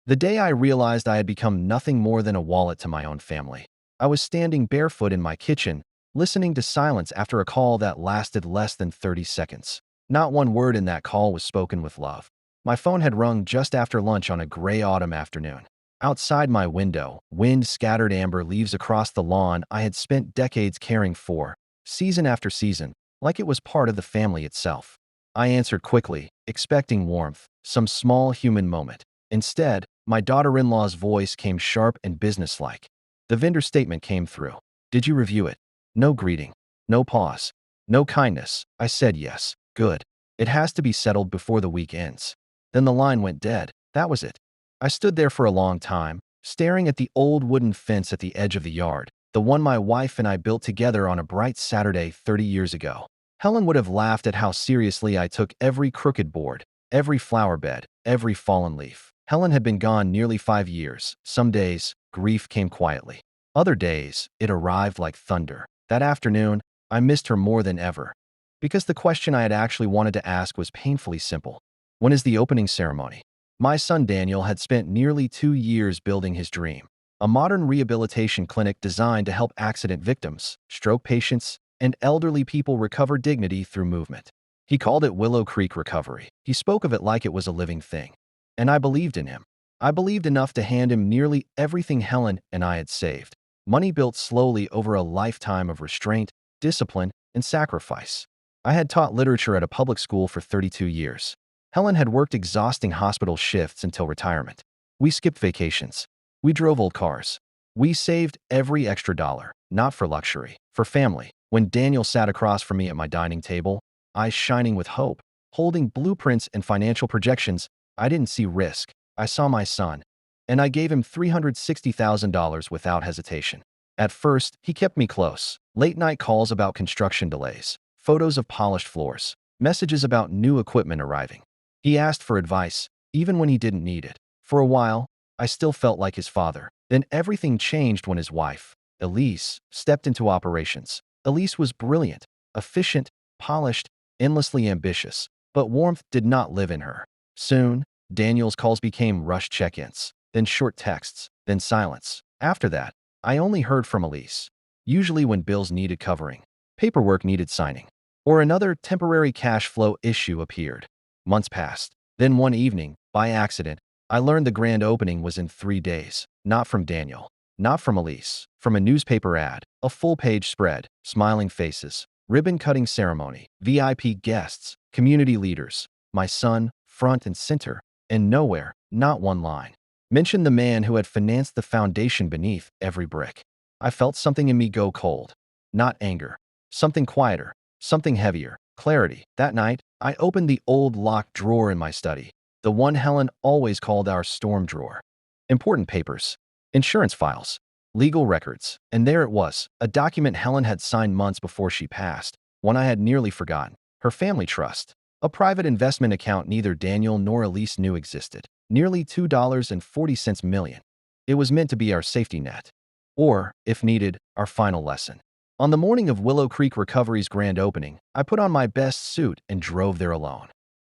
The day I realized I had become nothing more than a wallet to my own family. I was standing barefoot in my kitchen, listening to silence after a call that lasted less than 30 seconds. Not one word in that call was spoken with love. My phone had rung just after lunch on a gray autumn afternoon. Outside my window, wind scattered amber leaves across the lawn I had spent decades caring for, season after season, like it was part of the family itself. I answered quickly, expecting warmth, some small human moment. Instead, my daughter-in-law's voice came sharp and businesslike. The vendor statement came through. Did you review it? No greeting. No pause. No kindness. I said yes. Good. It has to be settled before the week ends. Then the line went dead. That was it. I stood there for a long time, staring at the old wooden fence at the edge of the yard, the one my wife and I built together on a bright Saturday 30 years ago. Helen would have laughed at how seriously I took every crooked board, every flower bed, every fallen leaf. Helen had been gone nearly 5 years. Some days, grief came quietly. Other days, it arrived like thunder. That afternoon, I missed her more than ever, because the question I had actually wanted to ask was painfully simple. When is the opening ceremony? My son Daniel had spent nearly 2 years building his dream, a modern rehabilitation clinic designed to help accident victims, stroke patients, and elderly people recover dignity through movement. He called it Willow Creek Recovery. He spoke of it like it was a living thing. And I believed in him. I believed enough to hand him nearly everything Helen and I had saved. Money built slowly over a lifetime of restraint, discipline, and sacrifice. I had taught literature at a public school for 32 years. Helen had worked exhausting hospital shifts until retirement. We skipped vacations. We drove old cars. We saved every extra dollar, not for luxury, for family. When Daniel sat across from me at my dining table, eyes shining with hope, holding blueprints and financial projections, I didn't see risk. I saw my son, and I gave him $360,000 without hesitation. At first, he kept me close. Late-night calls about construction delays, photos of polished floors, messages about new equipment arriving. He asked for advice, even when he didn't need it. For a while, I still felt like his father. Then everything changed when his wife, Elise, stepped into operations. Elise was brilliant, efficient, polished, endlessly ambitious, but warmth did not live in her. Soon, Daniel's calls became rushed check-ins, then short texts, then silence. After that, I only heard from Elise, usually when bills needed covering, paperwork needed signing, or another temporary cash flow issue appeared. Months passed. Then one evening, by accident, I learned the grand opening was in 3 days. Not from Daniel, not from Elise, from a newspaper ad, a full-page spread, smiling faces, ribbon-cutting ceremony, VIP guests, community leaders, my son, front and center, and nowhere, not one line, mentioned the man who had financed the foundation beneath every brick. I felt something in me go cold. Not anger. Something quieter. Something heavier. Clarity. That night, I opened the old locked drawer in my study, the one Helen always called our storm drawer. Important papers, insurance files, legal records, and there it was, a document Helen had signed months before she passed, one I had nearly forgotten, her family trust. A private investment account neither Daniel nor Elise knew existed. Nearly $2.40 million. It was meant to be our safety net. Or, if needed, our final lesson. On the morning of Willow Creek Recovery's grand opening, I put on my best suit and drove there alone.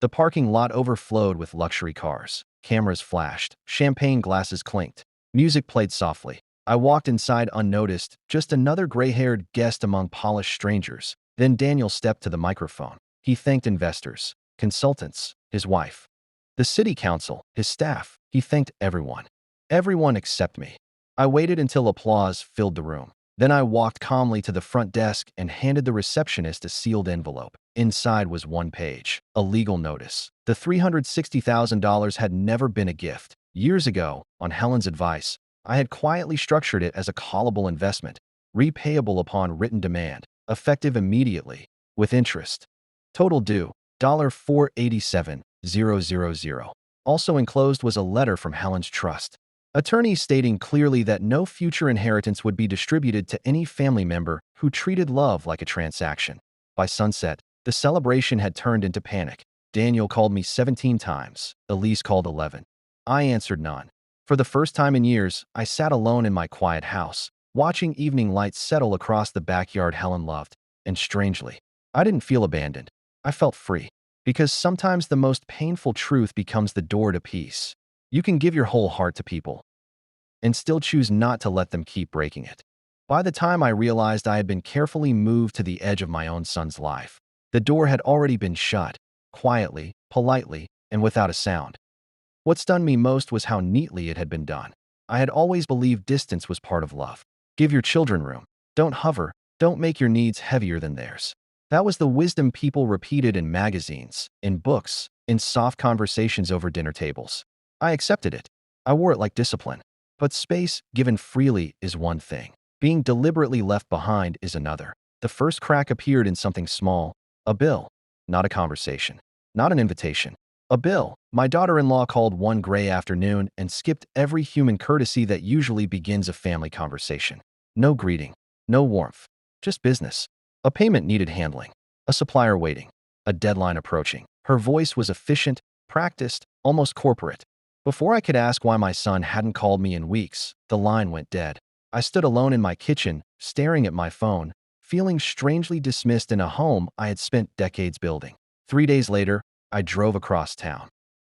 The parking lot overflowed with luxury cars. Cameras flashed. Champagne glasses clinked. Music played softly. I walked inside unnoticed, just another gray-haired guest among polished strangers. Then Daniel stepped to the microphone. He thanked investors, consultants, his wife, the city council, his staff. He thanked everyone. Everyone except me. I waited until applause filled the room. Then I walked calmly to the front desk and handed the receptionist a sealed envelope. Inside was one page, a legal notice. The $360,000 had never been a gift. Years ago, on Helen's advice, I had quietly structured it as a callable investment, repayable upon written demand, effective immediately, with interest. Total due, $487,000. Also enclosed was a letter from Helen's trust. Attorney stating clearly that no future inheritance would be distributed to any family member who treated love like a transaction. By sunset, the celebration had turned into panic. Daniel called me 17 times. Elise called 11. I answered none. For the first time in years, I sat alone in my quiet house, watching evening lights settle across the backyard Helen loved. And strangely, I didn't feel abandoned. I felt free. Because sometimes the most painful truth becomes the door to peace. You can give your whole heart to people and still choose not to let them keep breaking it. By the time I realized I had been carefully moved to the edge of my own son's life, the door had already been shut, quietly, politely, and without a sound. What stunned me most was how neatly it had been done. I had always believed distance was part of love. Give your children room. Don't hover. Don't make your needs heavier than theirs. That was the wisdom people repeated in magazines, in books, in soft conversations over dinner tables. I accepted it. I wore it like discipline. But space, given freely, is one thing. Being deliberately left behind is another. The first crack appeared in something small, a bill, not a conversation, not an invitation. A bill. My daughter-in-law called one gray afternoon and skipped every human courtesy that usually begins a family conversation. No greeting, no warmth, just business. A payment needed handling, a supplier waiting, a deadline approaching. Her voice was efficient, practiced, almost corporate. Before I could ask why my son hadn't called me in weeks, the line went dead. I stood alone in my kitchen, staring at my phone, feeling strangely dismissed in a home I had spent decades building. 3 days later, I drove across town.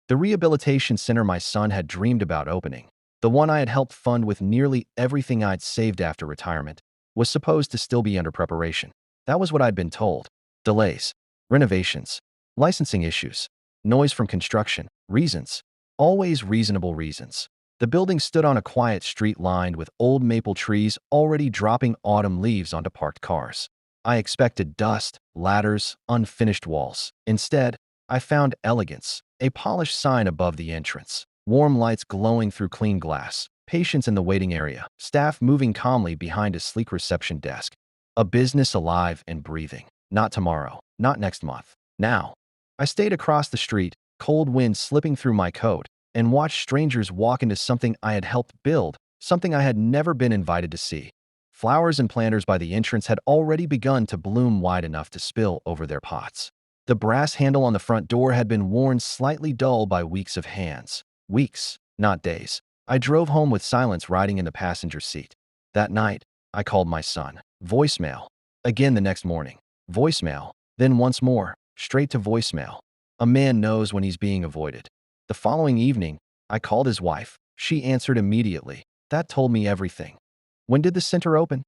The rehabilitation center my son had dreamed about opening, the one I had helped fund with nearly everything I'd saved after retirement, was supposed to still be under preparation. That was what I'd been told. Delays, renovations, licensing issues, noise from construction, reasons. Always reasonable reasons. The building stood on a quiet street lined with old maple trees already dropping autumn leaves onto parked cars. I expected dust, ladders, unfinished walls. Instead, I found elegance, a polished sign above the entrance, warm lights glowing through clean glass, patients in the waiting area, staff moving calmly behind a sleek reception desk, a business alive and breathing. Not tomorrow, not next month, now. I stayed across the street, cold wind slipping through my coat, and watched strangers walk into something I had helped build, something I had never been invited to see. Flowers and planters by the entrance had already begun to bloom wide enough to spill over their pots. The brass handle on the front door had been worn slightly dull by weeks of hands. Weeks, not days. I drove home with silence riding in the passenger seat. That night, I called my son. Voicemail. Again the next morning. Voicemail. Then once more, straight to voicemail. A man knows when he's being avoided. The following evening, I called his wife. She answered immediately. That told me everything. When did the center open?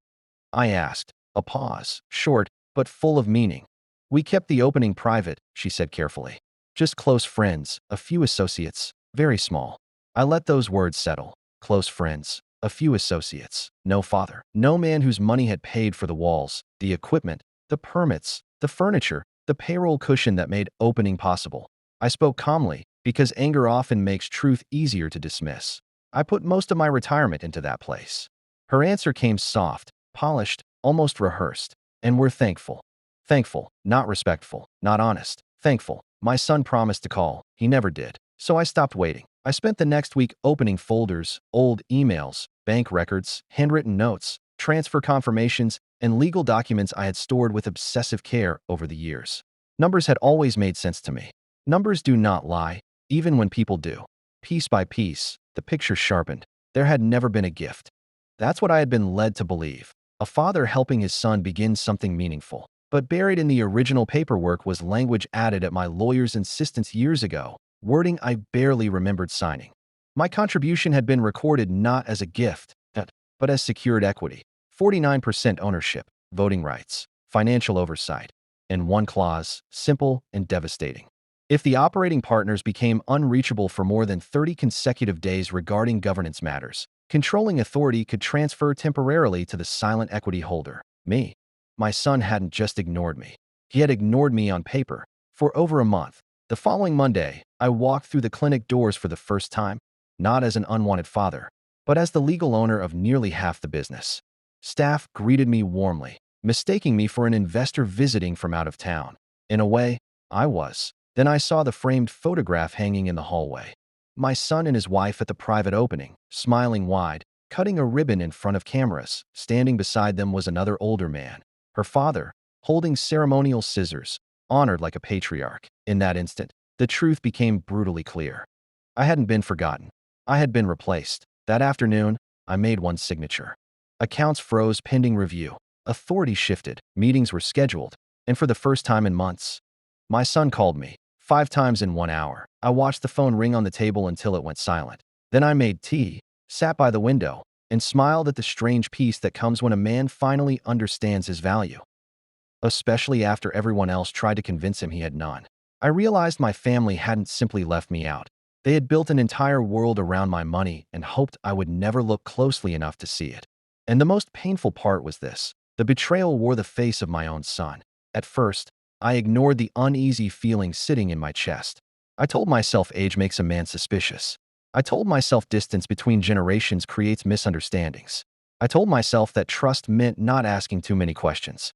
I asked. A pause, short, but full of meaning. We kept the opening private, she said carefully. Just close friends, a few associates, very small. I let those words settle. Close friends, a few associates, no father, no man whose money had paid for the walls, the equipment, the permits, the furniture, the payroll cushion that made opening possible. I spoke calmly, because anger often makes truth easier to dismiss. I put most of my retirement into that place. Her answer came soft, polished, almost rehearsed. And we're thankful. Thankful, not respectful, not honest. Thankful. My son promised to call. He never did. So I stopped waiting. I spent the next week opening folders, old emails, bank records, handwritten notes, transfer confirmations, and legal documents I had stored with obsessive care over the years. Numbers had always made sense to me. Numbers do not lie, even when people do. Piece by piece, the picture sharpened. There had never been a gift. That's what I had been led to believe. A father helping his son begin something meaningful. But buried in the original paperwork was language added at my lawyer's insistence years ago, wording I barely remembered signing. My contribution had been recorded not as a gift, but as secured equity, 49% ownership, voting rights, financial oversight, and one clause, simple and devastating. If the operating partners became unreachable for more than 30 consecutive days regarding governance matters, controlling authority could transfer temporarily to the silent equity holder, me. My son hadn't just ignored me. He had ignored me on paper for over a month. The following Monday, I walked through the clinic doors for the first time, not as an unwanted father, but as the legal owner of nearly half the business. Staff greeted me warmly, mistaking me for an investor visiting from out of town. In a way, I was. Then I saw the framed photograph hanging in the hallway. My son and his wife at the private opening, smiling wide, cutting a ribbon in front of cameras. Standing beside them was another older man. Her father, holding ceremonial scissors, honored like a patriarch. In that instant, the truth became brutally clear. I hadn't been forgotten. I had been replaced. That afternoon, I made one signature. Accounts froze pending review. Authority shifted. Meetings were scheduled. And for the first time in months, my son called me, 5 times in 1 hour. I watched the phone ring on the table until it went silent. Then I made tea, sat by the window, and smiled at the strange peace that comes when a man finally understands his value, especially after everyone else tried to convince him he had none. I realized my family hadn't simply left me out. They had built an entire world around my money and hoped I would never look closely enough to see it. And the most painful part was this: the betrayal wore the face of my own son. At first, I ignored the uneasy feeling sitting in my chest. I told myself age makes a man suspicious. I told myself distance between generations creates misunderstandings. I told myself that trust meant not asking too many questions.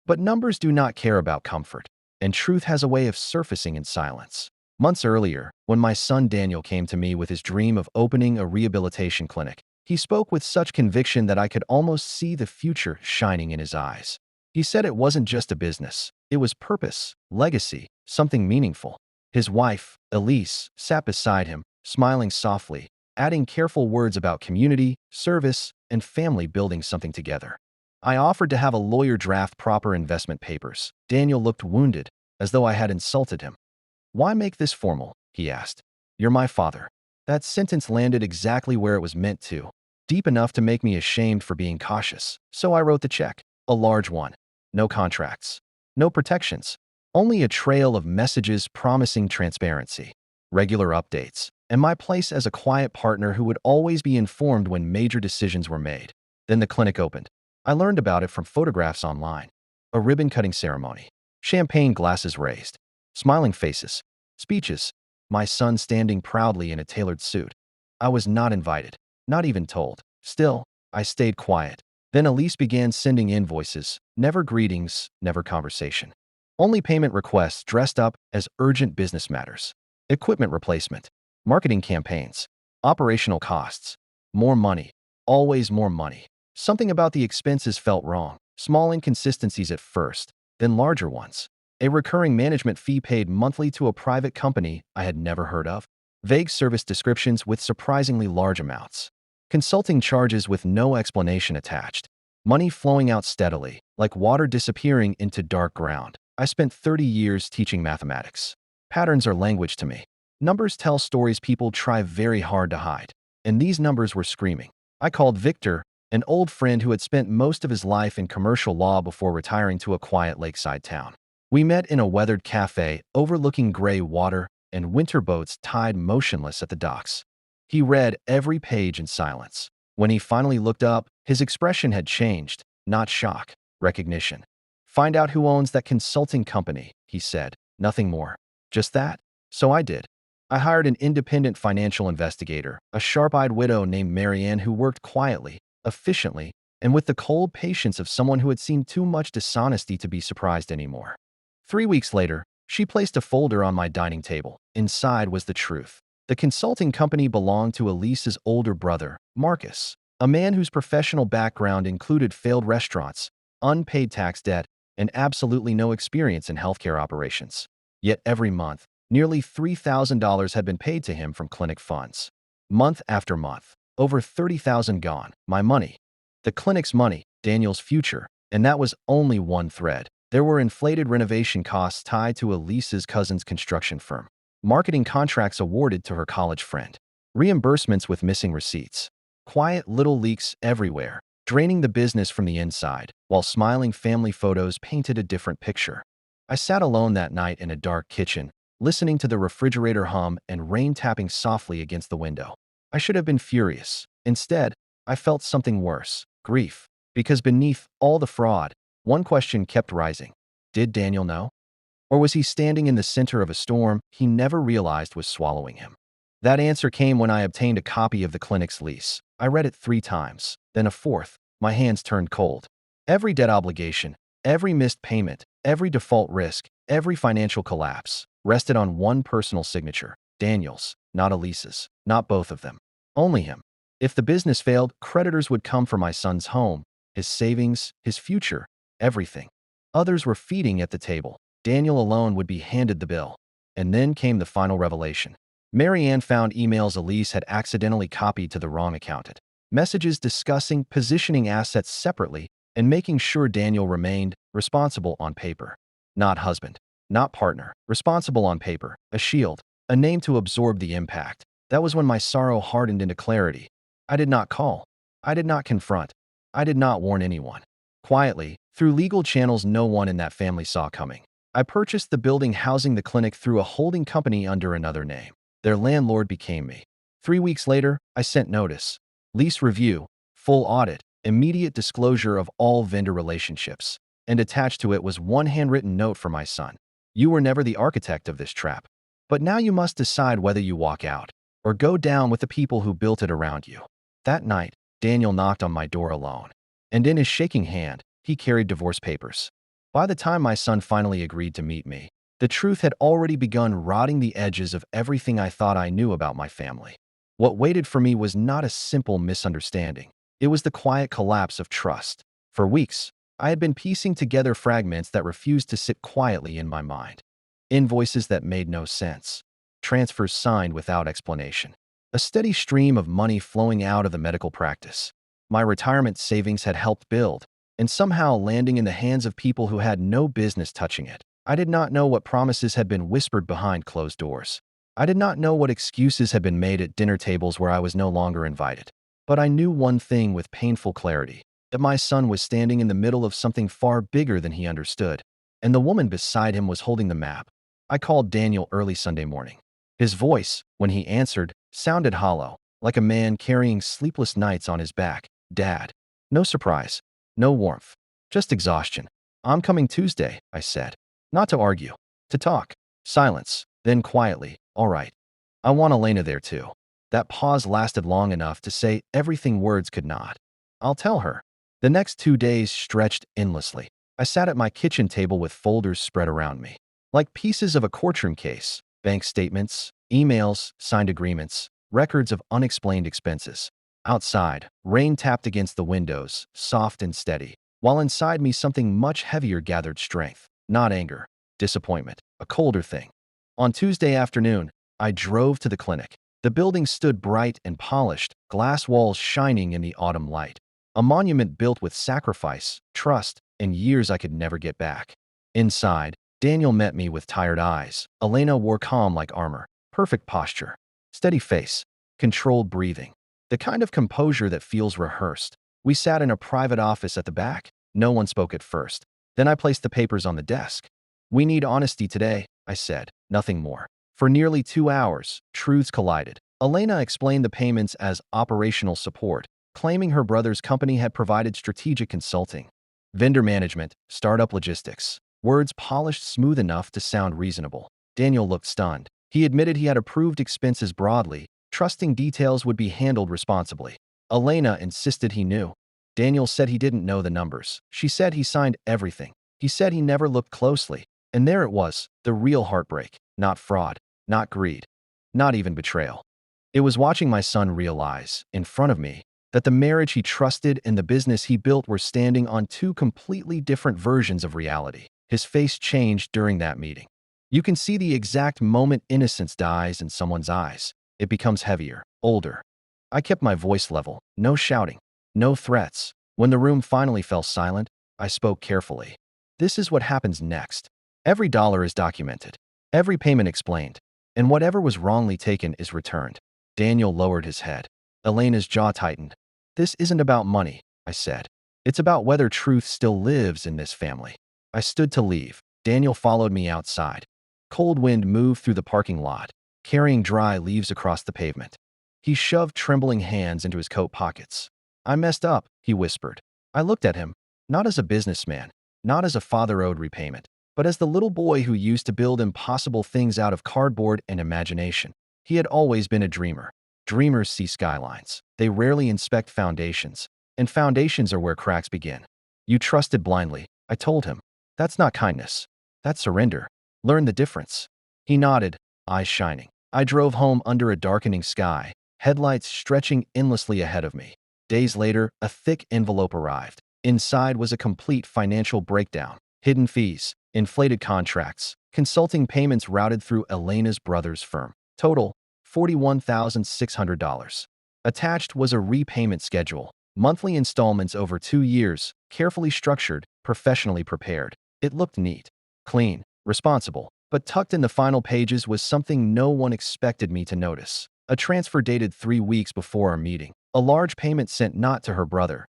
But numbers do not care about comfort, and truth has a way of surfacing in silence. Months earlier, when my son Daniel came to me with his dream of opening a rehabilitation clinic, he spoke with such conviction that I could almost see the future shining in his eyes. He said it wasn't just a business, it was purpose, legacy, something meaningful. His wife, Elise, sat beside him, smiling softly, adding careful words about community, service, and family building something together. I offered to have a lawyer draft proper investment papers. Daniel looked wounded, as though I had insulted him. "Why make this formal?" he asked. "You're my father." That sentence landed exactly where it was meant to, deep enough to make me ashamed for being cautious. So I wrote the check, a large one. No contracts, no protections, only a trail of messages promising transparency, regular updates, and my place as a quiet partner who would always be informed when major decisions were made. Then the clinic opened. I learned about it from photographs online. A ribbon-cutting ceremony, champagne glasses raised, smiling faces, speeches, my son standing proudly in a tailored suit. I was not invited, not even told. Still, I stayed quiet. Then Elise began sending invoices, never greetings, never conversation. Only payment requests dressed up as urgent business matters. Equipment replacement, marketing campaigns, operational costs. More money, always more money. Something about the expenses felt wrong. Small inconsistencies at first, then larger ones. A recurring management fee paid monthly to a private company I had never heard of. Vague service descriptions with surprisingly large amounts. Consulting charges with no explanation attached. Money flowing out steadily, like water disappearing into dark ground. I spent 30 years teaching mathematics. Patterns are language to me. Numbers tell stories people try very hard to hide. And these numbers were screaming. I called Victor, an old friend who had spent most of his life in commercial law before retiring to a quiet lakeside town. We met in a weathered cafe overlooking gray water and winter boats tied motionless at the docks. He read every page in silence. When he finally looked up, his expression had changed, not shock, recognition. "Find out who owns that consulting company," he said. Nothing more. Just that? So I did. I hired an independent financial investigator, a sharp-eyed widow named Marianne who worked quietly, efficiently, and with the cold patience of someone who had seen too much dishonesty to be surprised anymore. 3 weeks later, she placed a folder on my dining table. Inside was the truth. The consulting company belonged to Elise's older brother, Marcus, a man whose professional background included failed restaurants, unpaid tax debt, and absolutely no experience in healthcare operations. Yet every month, nearly $3,000 had been paid to him from clinic funds. Month after month, over $30,000 gone. My money. The clinic's money, Daniel's future, and that was only one thread. There were inflated renovation costs tied to Elise's cousin's construction firm, marketing contracts awarded to her college friend, reimbursements with missing receipts, quiet little leaks everywhere, draining the business from the inside, while smiling family photos painted a different picture. I sat alone that night in a dark kitchen, listening to the refrigerator hum and rain tapping softly against the window. I should have been furious. Instead, I felt something worse, grief. Because beneath all the fraud, one question kept rising. Did Daniel know? Or was he standing in the center of a storm he never realized was swallowing him? That answer came when I obtained a copy of the clinic's lease. I read it 3 times, then a fourth. My hands turned cold. Every debt obligation, every missed payment, every default risk, every financial collapse rested on one personal signature. Daniel's, not Elise's, not both of them. Only him. If the business failed, creditors would come for my son's home, his savings, his future, everything. Others were feeding at the table. Daniel alone would be handed the bill. And then came the final revelation. Marianne found emails Elise had accidentally copied to the wrong accountant. Messages discussing positioning assets separately and making sure Daniel remained responsible on paper, not husband. not partner. Responsible on paper, a shield, a name to absorb the impact. That was when my sorrow hardened into clarity. I did not call. I did not confront. I did not warn anyone. Quietly, through legal channels no one in that family saw coming, I purchased the building housing the clinic through a holding company under another name. Their landlord became me. 3 weeks later, I sent notice. Lease review, full audit, immediate disclosure of all vendor relationships. And attached to it was one handwritten note for my son. You were never the architect of this trap. But now you must decide whether you walk out or go down with the people who built it around you. That night, Daniel knocked on my door alone. And in his shaking hand, he carried divorce papers. By the time my son finally agreed to meet me, the truth had already begun rotting the edges of everything I thought I knew about my family. What waited for me was not a simple misunderstanding. It was the quiet collapse of trust. For weeks, I had been piecing together fragments that refused to sit quietly in my mind. Invoices that made no sense. Transfers signed without explanation. A steady stream of money flowing out of the medical practice. My retirement savings had helped build, and somehow landing in the hands of people who had no business touching it. I did not know what promises had been whispered behind closed doors. I did not know what excuses had been made at dinner tables where I was no longer invited. But I knew one thing with painful clarity, that my son was standing in the middle of something far bigger than he understood, and the woman beside him was holding the map. I called Daniel early Sunday morning. His voice, when he answered, sounded hollow, like a man carrying sleepless nights on his back. Dad. No surprise. No warmth. Just exhaustion. I'm coming Tuesday, I said. Not to argue. To talk. Silence. Then quietly, all right. I want Elena there too. That pause lasted long enough to say everything words could not. I'll tell her. The next 2 days stretched endlessly. I sat at my kitchen table with folders spread around me. Like pieces of a courtroom case. Bank statements, emails, signed agreements, records of unexplained expenses. Outside, rain tapped against the windows, soft and steady, while inside me something much heavier gathered strength. Not anger, disappointment, a colder thing. On Tuesday afternoon, I drove to the clinic. The building stood bright and polished, glass walls shining in the autumn light. A monument built with sacrifice, trust, and years I could never get back. Inside, Daniel met me with tired eyes. Elena wore calm like armor, perfect posture, steady face, controlled breathing. The kind of composure that feels rehearsed. We sat in a private office at the back. No one spoke at first. Then I placed the papers on the desk. We need honesty today, I said, nothing more. For nearly 2 hours, truths collided. Elena explained the payments as operational support, claiming her brother's company had provided strategic consulting, vendor management, startup logistics. Words polished smooth enough to sound reasonable. Daniel looked stunned. He admitted he had approved expenses broadly, trusting details would be handled responsibly. Elena insisted he knew. Daniel said he didn't know the numbers. She said he signed everything. He said he never looked closely. And there it was, the real heartbreak. Not fraud, not greed, not even betrayal. It was watching my son realize, in front of me, that the marriage he trusted and the business he built were standing on two completely different versions of reality. His face changed during that meeting. You can see the exact moment innocence dies in someone's eyes. It becomes heavier, older. I kept my voice level, no shouting, no threats. When the room finally fell silent, I spoke carefully. This is what happens next. Every dollar is documented, every payment explained, and whatever was wrongly taken is returned. Daniel lowered his head. Elena's jaw tightened. This isn't about money, I said. It's about whether truth still lives in this family. I stood to leave. Daniel followed me outside. Cold wind moved through the parking lot, carrying dry leaves across the pavement. He shoved trembling hands into his coat pockets. I messed up, he whispered. I looked at him, not as a businessman, not as a father owed repayment, but as the little boy who used to build impossible things out of cardboard and imagination. He had always been a dreamer. Dreamers see skylines. They rarely inspect foundations, and foundations are where cracks begin. You trusted blindly, I told him. That's not kindness. That's surrender. Learn the difference. He nodded, eyes shining. I drove home under a darkening sky, headlights stretching endlessly ahead of me. Days later, a thick envelope arrived. Inside was a complete financial breakdown. Hidden fees, inflated contracts, consulting payments routed through Elena's brother's firm. Total, $41,600. Attached was a repayment schedule. Monthly installments over 2 years, carefully structured, professionally prepared. It looked neat, clean, responsible. But tucked in the final pages was something no one expected me to notice. A transfer dated 3 weeks before our meeting. A large payment sent not to her brother,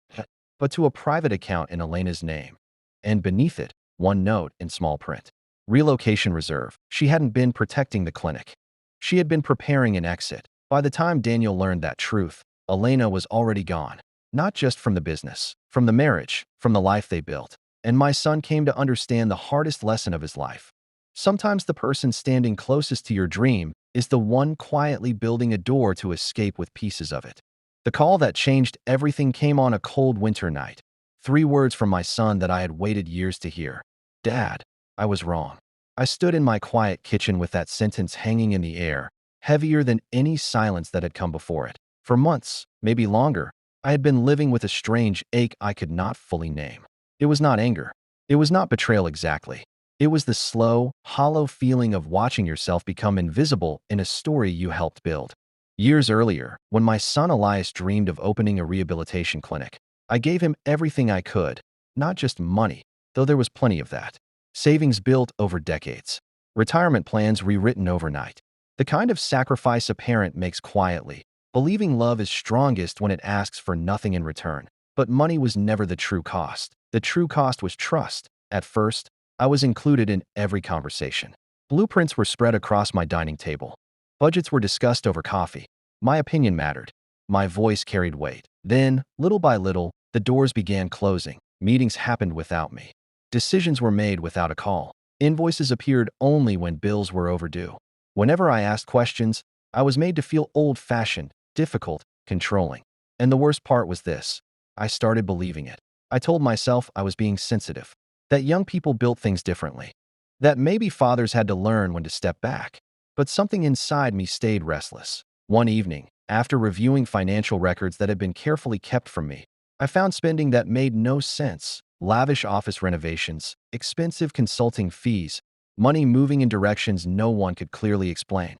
but to a private account in Elena's name. And beneath it, one note in small print. Relocation reserve. She hadn't been protecting the clinic. She had been preparing an exit. By the time Daniel learned that truth, Elena was already gone. Not just from the business, from the marriage, from the life they built. And my son came to understand the hardest lesson of his life. Sometimes the person standing closest to your dream is the one quietly building a door to escape with pieces of it. The call that changed everything came on a cold winter night. 3 words from my son that I had waited years to hear. Dad, I was wrong. I stood in my quiet kitchen with that sentence hanging in the air, heavier than any silence that had come before it. For months, maybe longer, I had been living with a strange ache I could not fully name. It was not anger. It was not betrayal exactly. It was the slow, hollow feeling of watching yourself become invisible in a story you helped build. Years earlier, when my son Elias dreamed of opening a rehabilitation clinic, I gave him everything I could, not just money, though there was plenty of that. Savings built over decades. Retirement plans rewritten overnight. The kind of sacrifice a parent makes quietly, believing love is strongest when it asks for nothing in return. But money was never the true cost. The true cost was trust. At first, I was included in every conversation. Blueprints were spread across my dining table. Budgets were discussed over coffee. My opinion mattered. My voice carried weight. Then, little by little, the doors began closing. Meetings happened without me. Decisions were made without a call. Invoices appeared only when bills were overdue. Whenever I asked questions, I was made to feel old-fashioned, difficult, controlling. And the worst part was this. I started believing it. I told myself I was being sensitive, that young people built things differently, that maybe fathers had to learn when to step back. But something inside me stayed restless. One evening, after reviewing financial records that had been carefully kept from me, I found spending that made no sense. Lavish office renovations, expensive consulting fees, money moving in directions no one could clearly explain.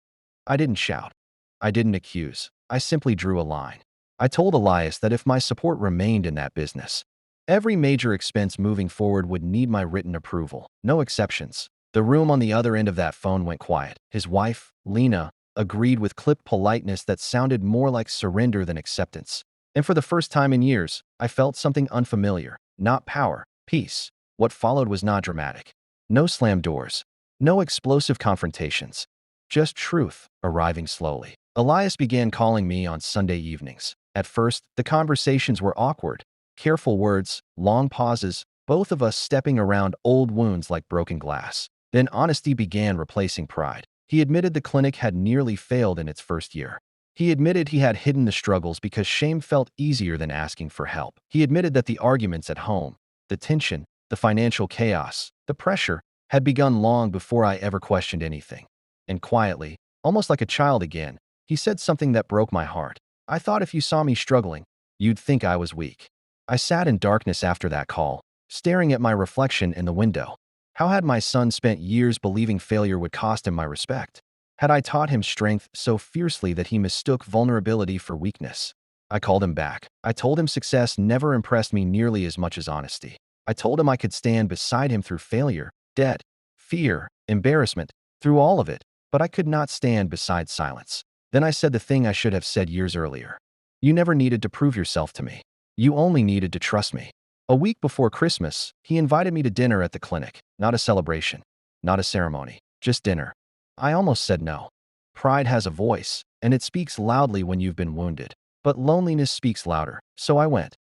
I didn't shout. I didn't accuse. I simply drew a line. I told Elias that if my support remained in that business, every major expense moving forward would need my written approval. No exceptions. The room on the other end of that phone went quiet. His wife, Lena, agreed with clipped politeness that sounded more like surrender than acceptance. And for the first time in years, I felt something unfamiliar. Not power, peace. What followed was not dramatic. No slammed doors. No explosive confrontations. Just truth, arriving slowly. Elias began calling me on Sunday evenings. At first, the conversations were awkward. Careful words, long pauses, both of us stepping around old wounds like broken glass. Then honesty began replacing pride. He admitted the clinic had nearly failed in its first year. He admitted he had hidden the struggles because shame felt easier than asking for help. He admitted that the arguments at home, the tension, the financial chaos, the pressure, had begun long before I ever questioned anything. And quietly, almost like a child again, he said something that broke my heart. I thought if you saw me struggling, you'd think I was weak. I sat in darkness after that call, staring at my reflection in the window. How had my son spent years believing failure would cost him my respect? Had I taught him strength so fiercely that he mistook vulnerability for weakness? I called him back. I told him success never impressed me nearly as much as honesty. I told him I could stand beside him through failure, debt, fear, embarrassment, through all of it, but I could not stand beside silence. Then I said the thing I should have said years earlier. You never needed to prove yourself to me. You only needed to trust me. A week before Christmas, he invited me to dinner at the clinic. Not a celebration, not a ceremony, just dinner. I almost said no. Pride has a voice, and it speaks loudly when you've been wounded. But loneliness speaks louder, so I went.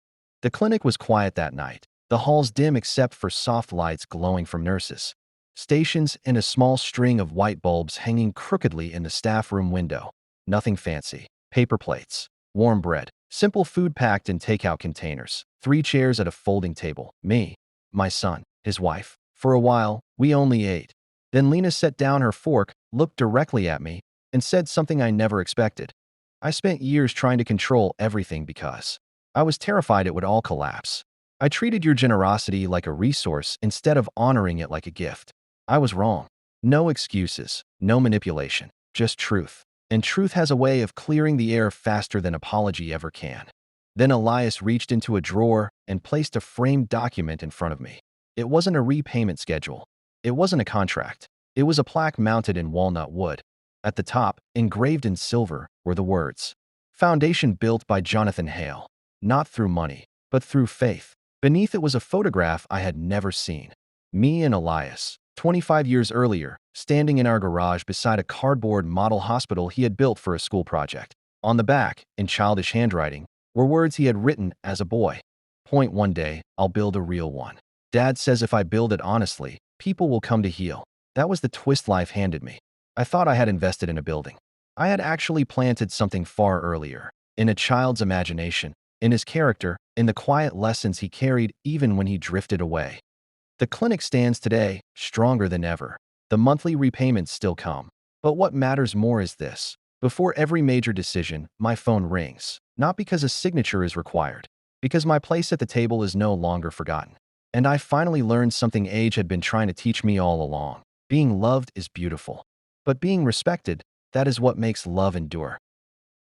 The clinic was quiet that night, the halls dim except for soft lights glowing from nurses, stations, and a small string of white bulbs hanging crookedly in the staff room window. Nothing fancy. Paper plates, warm bread, simple food packed in takeout containers, 3 chairs at a folding table, me, my son, his wife. For a while, we only ate. Then Lena set down her fork, looked directly at me, and said something I never expected. I spent years trying to control everything because I was terrified it would all collapse. I treated your generosity like a resource instead of honoring it like a gift. I was wrong. No excuses, no manipulation, just truth. And truth has a way of clearing the air faster than apology ever can. Then Elias reached into a drawer and placed a framed document in front of me. It wasn't a repayment schedule. It wasn't a contract. It was a plaque mounted in walnut wood. At the top, engraved in silver, were the words, "Foundation built by Jonathan Hale. Not through money, but through faith." Beneath it was a photograph I had never seen. Me and Elias, 25 years earlier, standing in our garage beside a cardboard model hospital he had built for a school project. On the back, in childish handwriting, were words he had written as a boy. "Point one day, I'll build a real one. Dad says if I build it honestly, people will come to heal." That was the twist life handed me. I thought I had invested in a building. I had actually planted something far earlier, in a child's imagination, in his character, in the quiet lessons he carried even when he drifted away. The clinic stands today, stronger than ever. The monthly repayments still come. But what matters more is this. Before every major decision, my phone rings. Not because a signature is required, because my place at the table is no longer forgotten. And I finally learned something age had been trying to teach me all along. Being loved is beautiful. But being respected, that is what makes love endure.